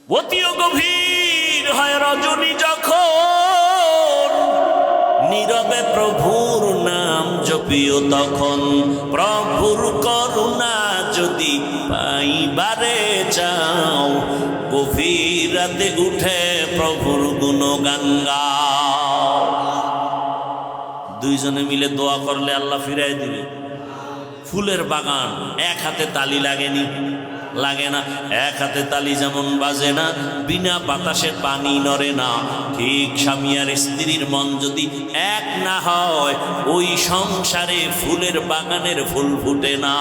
অতিও গভীর হয় রজনী যখন, নীরবে প্রভুর নাম জপিও তখন। প্রভুর করুণা যদি পাইবারে চাও, গভীর রাতে উঠে প্রভুর গুণগান গাও। দুইজনে মিলে দোয়া করলে আল্লাহ ফিরাই দিবে। ফুলের বাগান, এক হাতে তালি লাগেনি, লাগে না। এক হাতে তালি যেমন বাজে না, বিনা বাতাসে পানি নড়ে না, ঠিক স্বামী আর স্ত্রীর মন যদি এক না হয়, ওই সংসারে ফুলের বাগানের ফুল ফুটে না।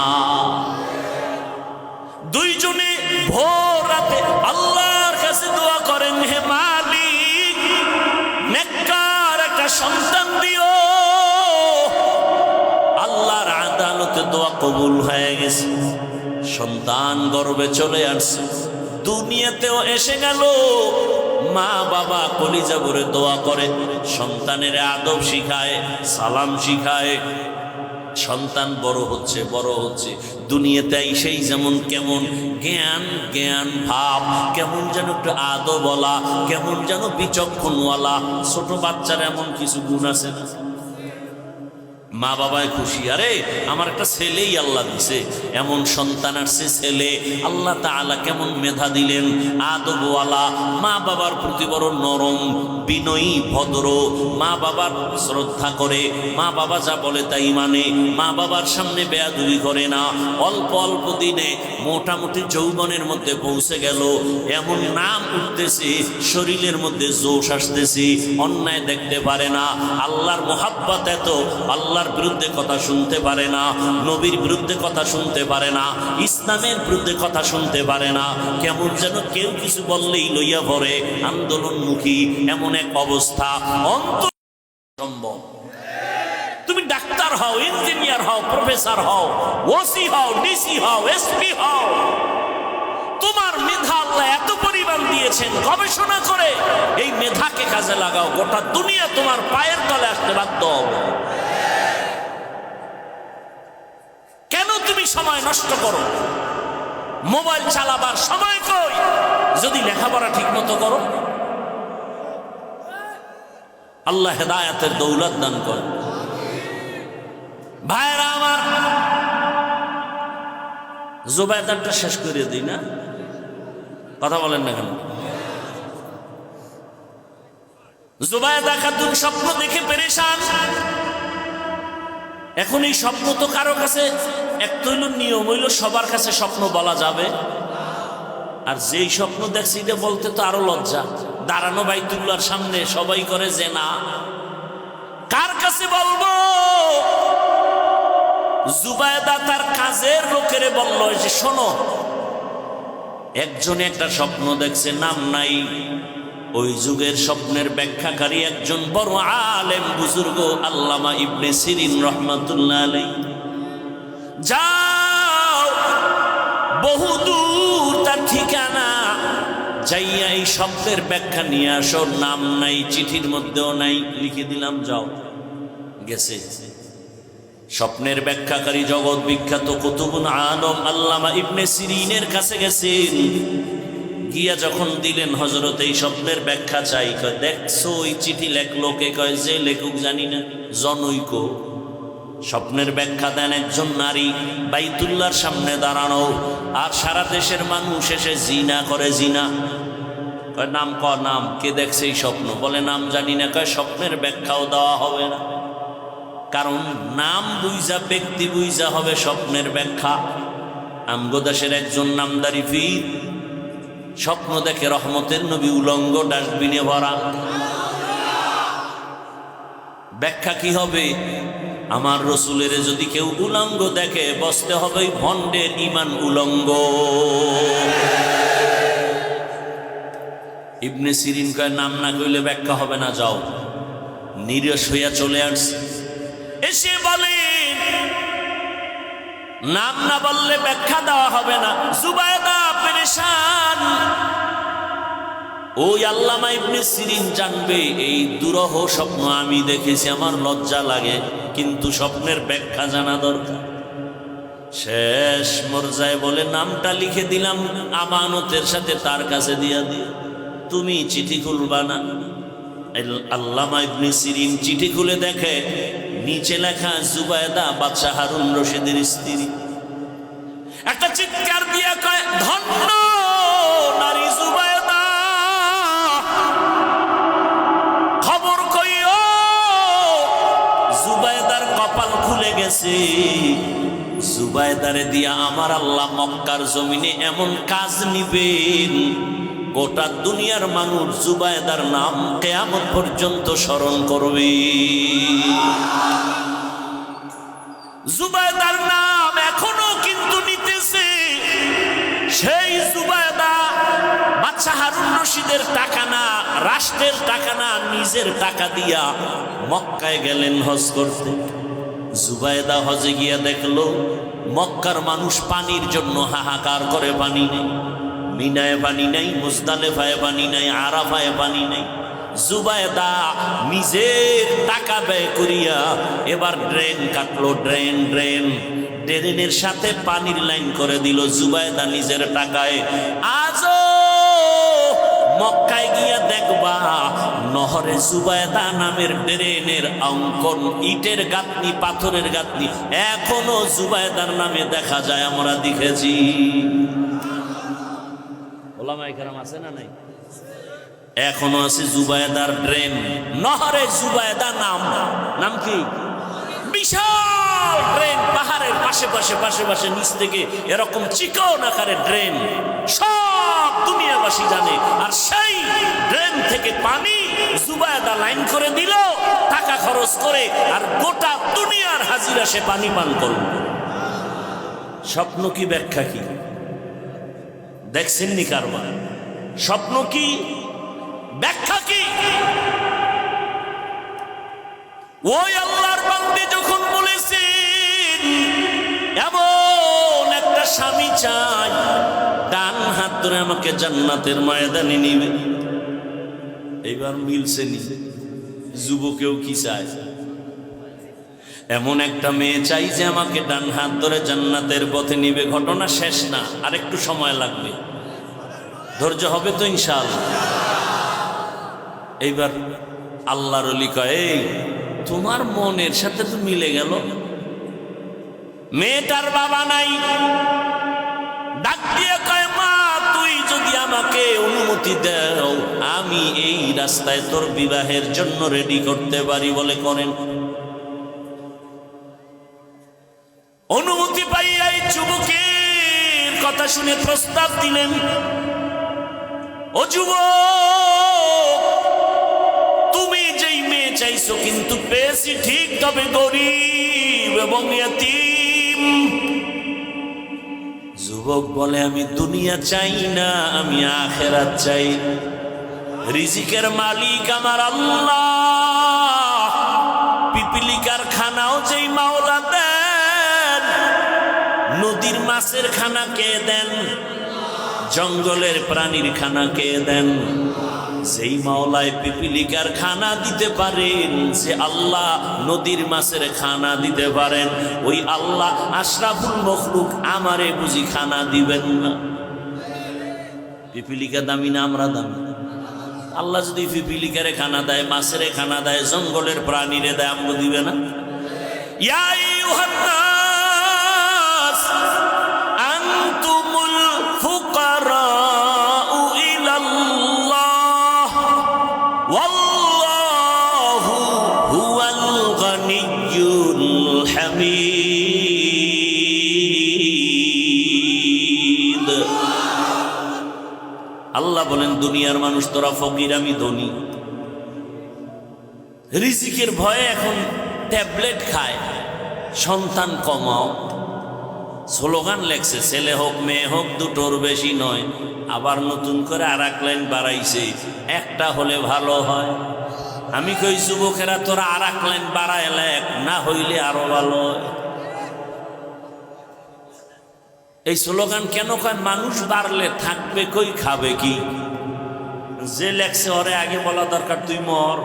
দুইজনে ভোর রাতে আল্লাহর কাছে দোয়া করেন, হে মালিক, নেককার একটা সন্তান দিও। আল্লাহর আদালতে দোয়া কবুল হয়ে গেছে, সন্তান গর্ভে চলে আসছে, দুনিয়াতেও এসে গেল। মা বাবা কলিজা ভরে দোয়া করে, সন্তানের আদব শিখায়, সালাম শিখায়। সন্তান বড় হচ্ছে বড় হচ্ছে, দুনিয়াতে সেই যেমন কেমন জ্ঞান জ্ঞান ভাব, কেমন যেন একটু আদবওয়ালা, কেমন যেন বিচক্ষণওয়ালা। ছোট বাচ্চার এমন কিছু গুণ আছে না? মা বাবায় খুশি, আরে আমার একটা ছেলেই আল্লাহ দিছে, এমন সন্তান আসছে ছেলে। আল্লাহ তাআলা কেমন মেধা দিলেন, আদবওয়ালা, মা বাবার প্রতি বড় নরম, বিনয়ী, ভদ্র, মা বাবার শ্রদ্ধা করে, মা বাবা যা বলে তাই মানে, মা বাবার সামনে বেয়াদবি করে না। অল্প অল্প দিনে মোটামুটি যৌবনের মধ্যে পৌঁছে গেল, এমন নাম উঠতেছে, শরীরের মধ্যে জোশ আসতেছে, অন্যায় দেখতে পারে না। আল্লাহর মোহাব্বত এত, আল্লাহর বিরুদ্ধে কথা শুনতে পারে না, নবীর বিরুদ্ধে কথা শুনতে পারে না, ইসলামের বিরুদ্ধে কথা শুনতে পারে না। কেমন যেন কেউ কিছু বললেই লইয়া পড়ে, আন্দোলনমুখী এমন এক অবস্থা। সম্ভব তুমি ডাক্তার হও, ইঞ্জিনিয়ার হও, প্রফেসর হও, ওসি হও, ডিসি হও, এসপি হও, তোমার মেধা আল্লাহ এত পরিমাণ দিয়েছেন, গবেষণা করে এই মেধাকে কাজে লাগাও, গোটা দুনিয়া তোমার পায়ের তলে আসতে বাধ্য হবে। কেন তুমি সময় নষ্ট করো? মোবাইল চালাবার সময় কই, যদি লেখাপড়া ঠিক মতো করো। আল্লাহ হেদায়েতের দৌলত দান করে। ভাইরা আমার, জুবাইদারটা শেষ করে দিই না, কথা বলেন না কেন? জুবাইদা খাতুন স্বপ্ন দেখে পেরেশান। এখন এই স্বপ্ন তো কারো কাছে, এক তৈল নিয়ম হইল সবার কাছে স্বপ্ন বলা যাবে, আর যেই স্বপ্ন দেখছি এটা বলতে তো আরো লজ্জা। দাঁড়ানো বাইতুল্লাহর সামনে সবাই করে যে না, কার কাছে বলবো? জুবাইদা তার কাজের লোকেরে বলল যে শোনো, একজনে একটা স্বপ্ন দেখছে, নাম নাই। ওই যুগের স্বপ্নের ব্যাখ্যাকারী একজন বড় আলেম বুজুর্গ আল্লামা ইবনে সিরিন রহমাতুল্লাহ আলাইহি। যাও বহুদূর তার ঠিকানা, যাইয়া এই শব্দের ব্যাখ্যা নিয়ে আসো। নাম নাই, চিঠির মধ্যেও নাই, লিখে দিলাম, যাও। গেছে স্বপ্নের ব্যাখ্যাকারী জগৎ বিখ্যাত কুতুবুল আলম আল্লামা ইবনে সিরিনের কাছে গেছেন। গিয়া যখন দিলেন, হযরত এই স্বপ্নের ব্যাখ্যা চাই। কয় দেখছো ওই চিঠি লেখলো কে? কয় যে লেখক জানি না, জনৈক। স্বপ্নের ব্যাখ্যা দেন একজন নারী, বাইতুল্লাহর সামনে দাঁড়ানো, আর সারা দেশের মানুষ এসে জিনা করে। জিনা কয় নাম, নাম, কে দেখছে এই স্বপ্ন? বলে নাম জানি না। কয় স্বপ্নের ব্যাখ্যাও দেওয়া হবে না, কারণ নাম বুঝা, ব্যক্তি বুঝা হবে স্বপ্নের ব্যাখ্যা। আমগো দেশের একজন নামদারি পীর স্বপ্ন দেখে রহমতের নবী উলঙ্গ, ডাস্টবিনে ভরা। ব্যাখ্যা কি হবে? আমার রসুলের যদি কেউ উলঙ্গ দেখে, বসতে হবে ভণ্ডের ইমান উলঙ্গ। ইবনে সিরিন কয় নাম না কইলে ব্যাখ্যা হবে না, যাও। নিরস হইয়া চলে আসছে, এসে বলেন নাম না বললে ব্যাখ্যা দেওয়া হবে না। জুবাইদা পেরেশান। ওই আল্লামা ইবনে সিরিন জানবে এই দুরহ স্বপ্ন আমি দেখেছি, আমার লজ্জা লাগে, কিন্তু স্বপ্নের ব্যাখ্যা জানা দরকার। শেষ মর্যায় বলে নামটা লিখে দিলাম আমানতের সাথে, তার কাছে দিয়া দিও, তুমি চিঠি খুলবা না। আল্লামা ইবনে সিরিন চিঠি খুলে দেখে নিচে লেখা জুবায়দা বাদশাহ হারুন রশিদের স্ত্রী। একটা চিৎকার দিয়া কয়, ধন্য নারী জুবায়দা, খবর কইও জুবায়দার কপাল খুলে গেছে। জুবায়দারে দিয়া আমার আল্লাহ মক্কার জমিনে এমন কাজ নিবেন, গোটা দুনিয়ার মানুষ জুবায়দার নাম কিয়ামত পর্যন্ত স্মরণ করবে। জুবায়দার নাম এখনো কিন্তু নিতেছে। সেই জুবায়দা বাদশাহ হারুন রশিদের টাকা না, রাষ্ট্রের টাকা না, নিজের টাকা দিয়া মক্কায় গেলেন হজ করতে। জুবায়দা হজে গিয়া দেখলো মক্কার মানুষ পানির জন্য হাহাকার করে, পানি নেই, মিনায় পানি নাই, মুজদালেফায় পানি নাই, আরাফায় পানি নাই। জুবায়দা নিজের টাকা ব্যয় করিয়া এবার ড্রেন কাটলো, ড্রেনের সাথে পানির লাইন করে দিল জুবায়দা নিজের টাকায়। আজও মক্কায় গিয়া দেখবা নহরে জুবায়দা নামের ড্রেনের অঙ্কন, ইটের গাঁথনি, পাথরের গাঁথনি এখনো জুবায়দার নামে দেখা যায়, আমরা দেখেছি। ওলামায়ে কেরাম আছে না নাই? এখনো আছে জুবায়দার ড্রেন, নহরে জুবায়দা নাম কি? বিশাল ড্রেন, পাহাড়ের পাশে নিচ থেকে এরকম চিকন আকারে ড্রেন, সব দুনিয়াবাসী জানে। আর সেই ড্রেন থেকে পানি জুবায়দা লাইন করে দিল টাকা খরচ করে, আর গোটা দুনিয়ার হাজিরা সে পানি পান করল। স্বপ্ন কি ব্যাখ্যা কি দেখছেন নি কারবার? স্বপ্ন কি ব্যাখ্যা কি? ওই আল্লাহর বান্দী যখন বলেছেন এমন একটা স্বামী চাই, ডান হাত ধরে আমাকে জান্নাতের ময়দানে নিবে, এইবার মিলছে নি? যুবকেও কি চায়? এমন একটা মেয়ে চাই যে আমাকে ডান হাত ধরে জান্নাতের পথে নিবে। ঘটনা শেষ না, আর একটু সময় লাগবে, ধৈর্য হবে তো ইনশাআল্লাহ। এইবার আল্লাহর ওলি কয়, এই তোমার মনের সাথে তো মিলে গেল, মেয়েটার বাবা নাই, ডাক দিয়ে কয়, মা তুই যদি আমাকে অনুমতি দাও আমি এই রাস্তায় তোর বিবাহের জন্য রেডি করতে পারি। বলে করেন। অনুমতি পাইয়া এই যুবকের কথা শুনে প্রস্তাব দিলেন, ও যুবক, তুমি যেই মেয়ে চাইছো কিন্তু পেয়েছি ঠিক, তবে গরিব এবং ইয়াতীম। যুবক বলে, আমি দুনিয়া চাই না, আমি আখিরাত চাই। রিজিকের মালিক আমার আল্লাহ, পিপিলিকার খানাও যেই মাওলা দেন, নদীর মাছের খানা কে দেন, জঙ্গলের প্রাণীর খানা কে দেন? যেই মাওলায় পিপিলিকার খানা দিতে পারেন, যে আল্লাহ নদীর মাছের খানা দিতে পারেন, ওই আল্লাহ আশরাফুল মখলুক আমারে বুঝি খানা দিবেন না? পিপিলিকা দামি না আমরা দামি? আল্লাহ যদি পিপিলিকারে খানা দেয়, মাছের খানা দেয়, জঙ্গলের প্রাণীরে দেয়, আমগো দিবে না? ইয়া আইয়ুহান নাস আনতুমুল ফুকারাউ ইলাল্লাহ ওয়াল্লাহু হুয়াল গানিয়্যুল হামিদ। আল্লাহ বলেন, দুনিয়ার মানুষ তোরা ফকির, আমি ধনী। রিজিকের ভয়ে এখন ট্যাবলেট খায়, সন্তান কমাও। স্লোগান লেখছে, ছেলে হোক মেয়ে হোক দুটোর বেশি নয়। আবার নতুন করে আর এক লাইন বাড়াইছে, একটা হলে ভালো হয়। আমি কই যুবকেরা, তোরা আর এক লাইন বাড়ায় লেখ, না হইলে আরো ভালো হয়। এই স্লোগান কেন কয়? মানুষ বাড়লে থাকবে কই, খাবে কি? যে লেখছে ওরে আগে বলা দরকার, তুই মর,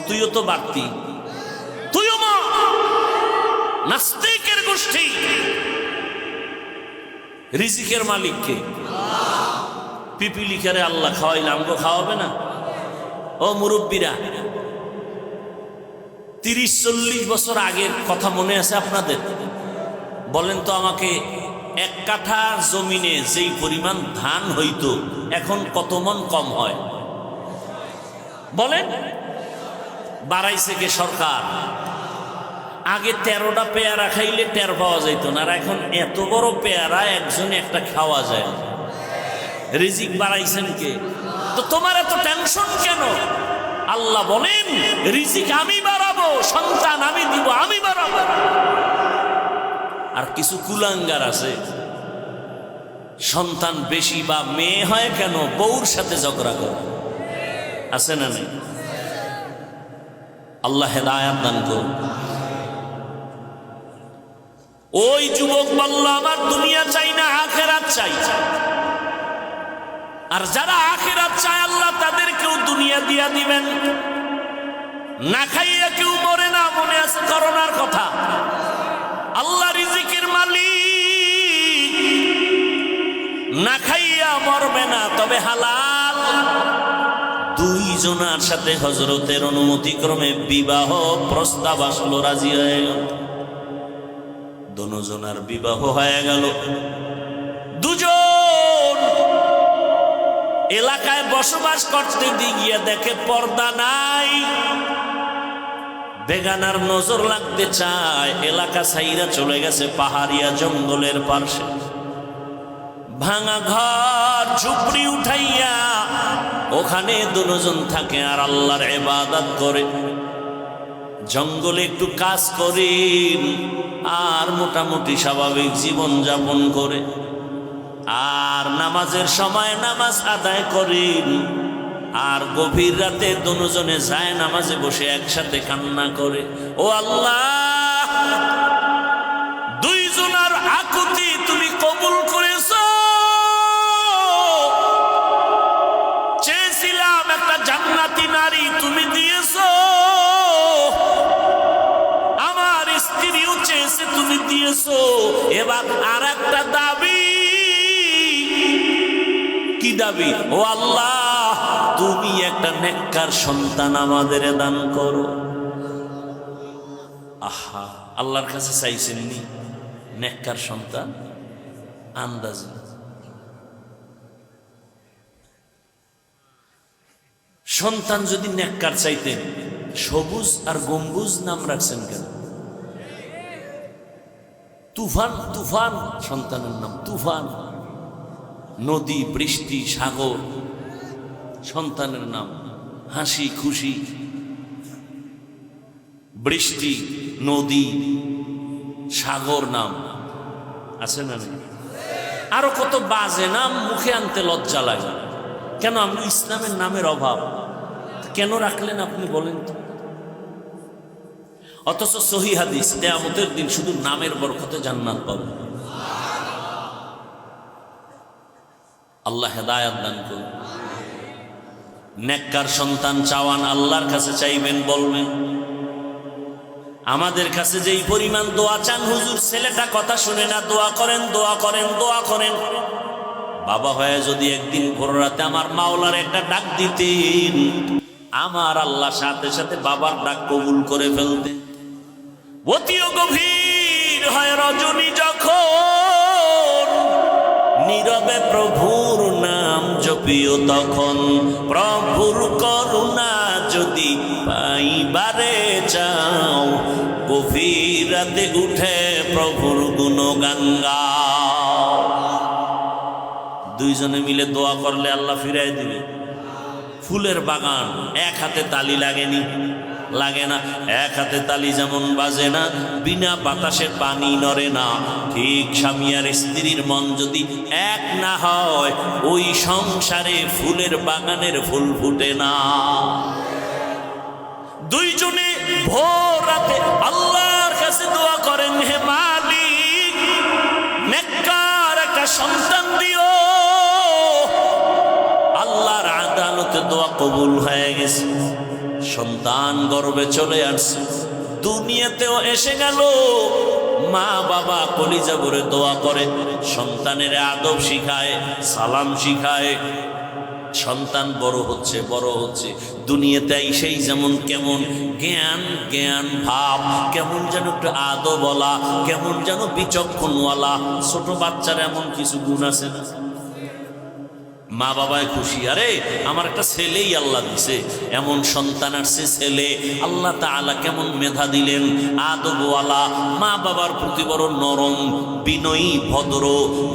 তুইও তো বাড়তি, তুইও মর। নাস্তিকের গোষ্ঠী রিজিকের মালিককে। পিপিলিকারে আল্লাহ খাওয়াইলে আমাকে খাওয়াবে না? ও মুরব্বীরা, 30-40 বছর আগের কথা মনে আছে আপনাদের? বলেন তো আমাকে, 1 কাঠা জমিনে যেই পরিমাণ ধান হইতো এখন কত মন কম হয়? বলেন। বাড়াইছে কে সরকার? আগে 13টা পেয়ারা খাইলে টের পাওয়া যাইত না, আর এখন এত বড় পেয়ারা একজনে একটা খাওয়া যায়। রিজিক বাড়াইছেন কে? তো তোমার এত টেনশন কেন? আল্লাহ বলেন রিজিক আমি বাড়াবো, সন্তান আমি দিব, আমি বাড়াবো। আর কিছু কুলাঙ্গার আছে, সন্তান বেশি বা মেয়ে হয় কেন বউর সাথে ঝগড়া করে, আছে না নেই? আল্লাহ হেদায়েত দান করুন। ওই যুবক বলল আমার দুনিয়া চাই না, আখিরাত চাই। আর যারা আখিরাত চায় আল্লাহ তাদেরকেও দুনিয়া দিয়া দিবেন। না খাইয়া কেউ মরে না, মনে আছে করোনার কথা? আল্লাহ রিজিকের মালিক, না খাইয়া মরবে না, তবে হালাল। 2 জনার সাথে হযরতের অনুমতি ক্রমে বিবাহ প্রস্তাব আসলো, রাজি হয়ে গেল। 2 জনার বিবাহ হয়ে গেল। 2 জন এলাকায় বসবাস করতে গিয়ে দেখে পর্দা নাই, বেগানার নজর লাগতে চায়। এলাকা ছাইরা চলে গেছে পাহাড়িয়া জঙ্গলের পাশে। ভাঙা ঘর ঝুপড়ি উঠাইয়া ওখানে 2 জন থাকে আর আল্লাহর ইবাদত করে। জঙ্গলে একটু কাজ করেন আর মোটামুটি স্বাভাবিক জীবন যাপন করে, আর নামাজের সময় নামাজ আদায় করেন। আর গভীর রাতে 2 জনে যায় নামাজে বসে একসাথে কান্না করে, ও আল্লাহ 2 জনার আকুতি তুমি কবুল করেছো। চেয়েছিলাম একটা জান্নাতি নারী, তুমি দিয়েছো। আমার স্ত্রীও চেয়েছে, তুমি দিয়েছো। এবার আর একটা দাবি। কি দাবি? ও আল্লাহ তুমি একটা নেককার সন্তান আমাদের দান করো। আহা, আল্লাহর কাছে চাইছেন নি নেককার সন্তান? আন্দাজ সন্তান যদি নেককার চাইতেন, সবুজ আর গম্বুজ নাম রাখছেন কেন? তুফান, তুফান সন্তানের নাম তুফান। নদী, বৃষ্টি, সাগর সন্তানের নাম। হাসি খুশি, বৃষ্টি, নদী, সাগর নাম আছে না? আরো কত বাজে নাম মুখে আনতে লজ্জা লাগে। কেন? আমরা ইসলামের নামের অভাব। কেন রাখলেন আপনি বলেন তো? অথচ সহিহ হাদিস, কিয়ামতের দিন শুধু নামের বরকতে জান্নাত পাবে। আল্লাহ হেদায়েত দান করুন। নেককার সন্তান চাওয়ান, আল্লাহর কাছে চাইবেন, বলবেন আমাদের কাছে যেই পরিমাণ দোয়া চান, হুজুর ছেলেটা কথা শুনে না, দোয়া করেন, দোয়া করেন, দোয়া করেন। বাবা হয়ে যদি একদিন ভোর রাতে আমার মাওলার একটা ডাক দিতেন, আমার আল্লাহ সাথে সাথে বাবার ডাক কবুল করে ফেলতেন। অতিও গভীর হয় রজনী যখন, নীরবে প্রভুর নাম জপিও তখন। প্রভুর করুণা যদি পাইবারে চাও, গভীর রাতে উঠে প্রভুর গুণগান গাও। 2 জনে মিলে দোয়া করলে আল্লাহ ফিরাই দিবে। ফুলের বাগান, এক হাতে তালি লাগেনি? লাগে না। এক হাতে তালি যেমন বাজে না, বিনা বাতাসে পানি নড়ে না, ঠিক স্বামী আর স্ত্রীর মন যদি এক না হয়, ওই সংসারে ফুলের বাগানের ফুল ফুটে না। 2 জনে ভোর রাতে আল্লাহর কাছে দোয়া করেন, হে মালিক নেককার একটা সন্তান দিও। আল্লাহর আদালতে দোয়া কবুল হয়ে গেছে। সন্তান গর্ভে চলে আসছে, দুনিয়াতেও এসে গেল। মা বাবা কলিজা ভরে দোয়া করে, সন্তানের আদব শিখায়, সালাম শিখায়। সন্তান বড় হচ্ছে দুনিয়াতে সেই যেমন কেমন জ্ঞান জ্ঞান ভাব, কেমন যেন একটু আদবওয়ালা, কেমন যেন বিচক্ষণওয়ালা। ছোট বাচ্চার এমন কিছু গুণ আছে না? মা বাবায় খুশি, আরে আমার একটা ছেলেই আল্লাহ দিছে, এমন সন্তান আসছে ছেলে। আল্লাহ তাআলা কেমন মেধা দিলেন, আদবওয়ালা, মা বাবার প্রতি বড় নরম, বিনয়ী, ভদ্র,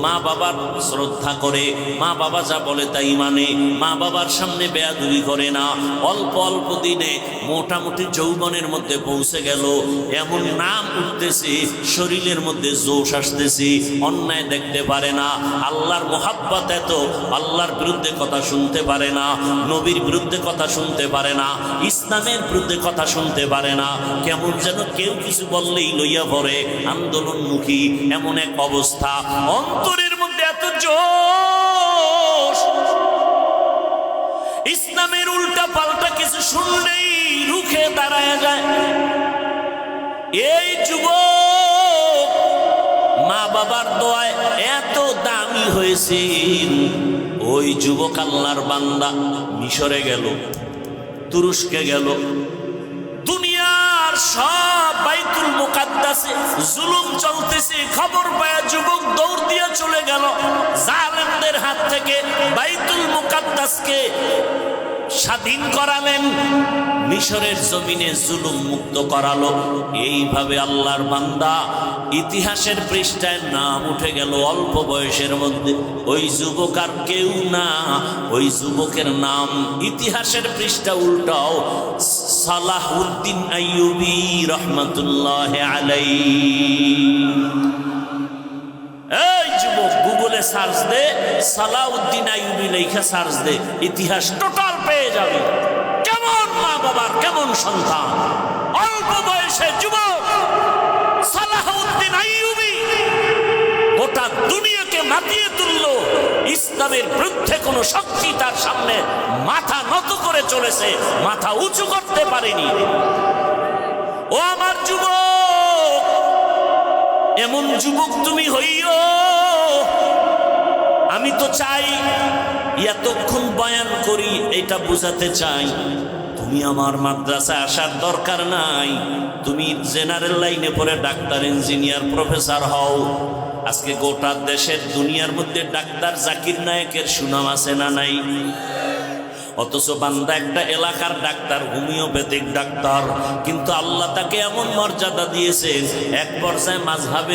মা বাবার শ্রদ্ধা করে, মা বাবা যা বলে তাই মানে, মা বাবার সামনে বেয়াদবি করে না। অল্প অল্প দিনে মোটামুটি যৌবনের মধ্যে পৌঁছে গেল, এমন নাম উঠতেছে, শরীরের মধ্যে জোশ আসতেছে, অন্যায় দেখতে পারে না, আল্লাহর মোহাব্বত এত, আল্লাহর বিরুদ্ধে কথা শুনতে পারে না, নবীর বিরুদ্ধে কথা শুনতে পারে না, ইসলামের বিরুদ্ধে কথা শুনতে পারে না। কেমন যেন কেউ কিছু বললেই লইয়া পড়ে, আন্দোলনমুখী এমন এক অবস্থা। অন্তরের মধ্যে এত জোশ, ইসলামের উল্টা পাল্টা কিছু শুনলেই রুখে দাঁড়ায় যায়। এই যুবক মা বাবার দোয়ায় এত দামি হয়েছেন। ওই যুবক আল্লাহর বান্দা মিশরে গেল, তুরস্কে গেল, দুনিয়ার সব বাইতুল মুকাদ্দাসে জুলুম চলতেছে, খবর পায় যুবক দৌড় দিয়ে চলে গেল, জালেমদের হাত থেকে বাইতুল মুকাদ্দাসকে স্বাধীন করালেন, মিশরের জমিনে জুলুম মুক্ত করালো। এইভাবে আল্লাহর বান্দা ইতিহাসের পৃষ্ঠায় নাম উঠে গেল অল্প বয়সের মধ্যে। ওই যুবক আর কেউ না, ওই যুবকের নাম ইতিহাসের পৃষ্ঠা উল্টাও সালাহউদ্দিন আইয়ুবী রহমাতুল্লাহ আলাইহি। এই যুবক গুগলে সার্চ দে, সালাহউদ্দিন আইয়ুবী লেখা সার্চ দে, ইতিহাস টোটাল পেয়ে যাবে। কেমন মা বাবার কেমন সন্তান, অল্প বয়সে যুবক সালাহউদ্দিন আইয়ুবী গোটা দুনিয়াকে মাতিয়ে তুলল। ইসলামের বিরুদ্ধে কোন শক্তি তার সামনে মাথা নত করে চলেছে, মাথা উঁচু করতে পারেনি। ও আমার যুবক, এমন যুবক তুমি হইও। আমি তো চাই এতক্ষণ বয়ান করি, এটা বোঝাতে চাই তুমি আমার মাদ্রাসায় আসার দরকার নাই, তুমি জেনারেল লাইনে পড়ে ডাক্তার, ইঞ্জিনিয়ার, প্রফেসর হও। আজকে গোটা দেশের দুনিয়ার মধ্যে ডাক্তার জাকির নায়েকের সুনাম আছে না নাই? অথচ বান্দা একটা এলাকার ডাক্তার, হোমিওপ্যাথিক ডাক্তার, কিন্তু আল্লাহ তাকে এমন মর্যাদা দিয়েছেন, এক পর্যায়ে মাযহাবে